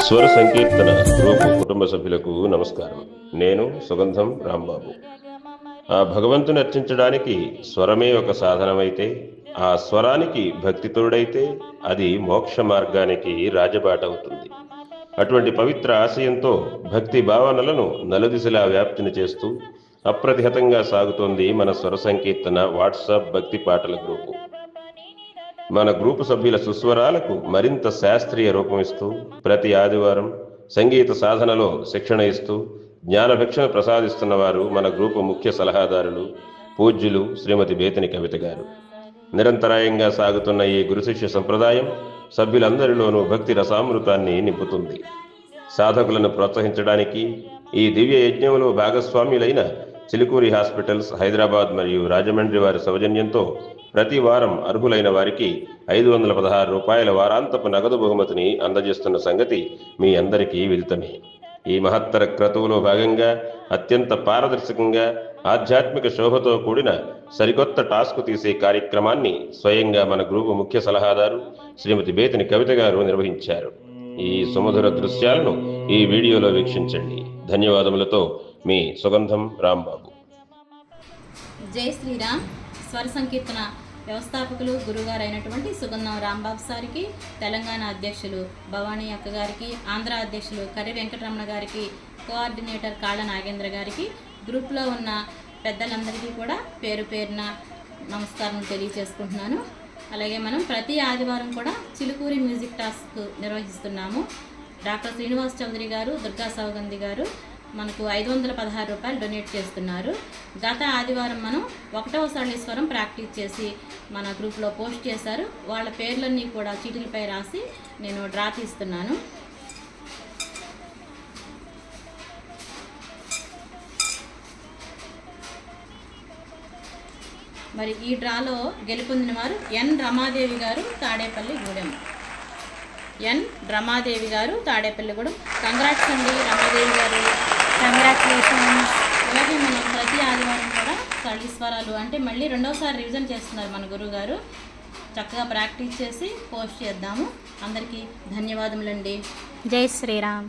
స్వర సంకీర్తన గ్రూపు కుటుంబ సభ్యులకు నమస్కారం. నేను సుగంధం రాంబాబు. ఆ భగవంతుని అర్చించడానికి స్వరమే ఒక సాధనమైతే, ఆ స్వరానికి భక్తి తోడైతే అది మోక్ష మార్గానికి రాజబాట అవుతుంది. అటువంటి పవిత్ర ఆశయంతో భక్తి భావనలను నలుదిశలా వ్యాప్తిని చేస్తూ అప్రతిహతంగా సాగుతోంది మన స్వర సంకీర్తన వాట్సాప్ భక్తి పాటల గ్రూపు. మన గ్రూపు సభ్యుల సుస్వరాలకు మరింత శాస్త్రీయ రూపమిస్తూ ప్రతి ఆదివారం సంగీత సాధనలో శిక్షణ ఇస్తూ జ్ఞానభిక్షణ ప్రసాదిస్తున్న వారు మన గ్రూపు ముఖ్య సలహాదారులు పూజ్యులు శ్రీమతి బేతిని కవిత గారు. నిరంతరాయంగా సాగుతున్న ఈ గురు శిష్య సంప్రదాయం సభ్యులందరిలోనూ భక్తి రసామృతాన్ని నింపుతుంది. సాధకులను ప్రోత్సహించడానికి ఈ దివ్య యజ్ఞంలో భాగస్వామ్యులైన చిలుకూరి హాస్పిటల్స్ హైదరాబాద్ మరియు రాజమండ్రి వారి సౌజన్యంతో ప్రతి వారం అర్హులైన వారికి 516 రూపాయల వారాంతపు నగదు బహుమతిని అందజేస్తున్న సంగతి మీ అందరికీ విదితమే. ఈ మహత్తర క్రతువులో భాగంగా అత్యంత పారదర్శకంగా ఆధ్యాత్మిక శోభతో కూడిన సరికొత్త టాస్క్ తీసే కార్యక్రమాన్ని స్వయంగా మన గ్రూపు ముఖ్య సలహాదారు శ్రీమతి బేతిని కవిత గారు నిర్వహించారు. ఈ సుమధుర దృశ్యాలను ఈ వీడియోలో వీక్షించండి. ధన్యవాదములతో మీ సుగంధం రాంబాబు. జై శ్రీరామ్. స్వర సంకీర్తన వ్యవస్థాపకులు గురుగారు అయినటువంటి సుగంధం రాంబాబు సారికి, తెలంగాణ అధ్యక్షులు భవానీ అక్క గారికి, ఆంధ్ర అధ్యక్షులు కర్రి వెంకటరమణ గారికి, కోఆర్డినేటర్ కాళ్ళ నాగేంద్ర గారికి, గ్రూప్లో ఉన్న పెద్దలందరికీ కూడా పేరు పేరున నమస్కారం తెలియజేసుకుంటున్నాను. అలాగే మనం ప్రతి ఆదివారం కూడా చిలుకూరి మ్యూజిక్ టాస్క్ నిర్వహిస్తున్నాము. డాక్టర్ శ్రీనివాస్ చౌదరి గారు, దుర్గా సౌగంధి గారు మనకు 516 రూపాయలు డొనేట్ చేస్తున్నారు. గత ఆదివారం మనం 1వ సరళీస్వరం ప్రాక్టీస్ చేసి మన గ్రూప్లో పోస్ట్ చేశారు. వాళ్ళ పేర్లన్నీ కూడా చీటీలపై రాసి నేను డ్రా తీస్తున్నాను. మరి ఈ డ్రాలో గెలుపొందిన వారు ఎన్ రమాదేవి గారు, తాడేపల్లిగూడెం. ఎన్ రమాదేవి గారు, తాడేపల్లిగూడెం. కంగ్రాట్స్ అండి రమాదేవి గారు, కంగ్రాచులేషన్స్. అలాగే మనం ప్రతి ఆదివారం కూడా సరళీస్వరాలు అంటే మళ్ళీ 2వసారి రివిజన్ చేస్తున్నారు మన గురువు గారు. చక్కగా ప్రాక్టీస్ చేసి పోస్ట్ చేద్దాము. అందరికీ ధన్యవాదములండి. జై శ్రీరామ్.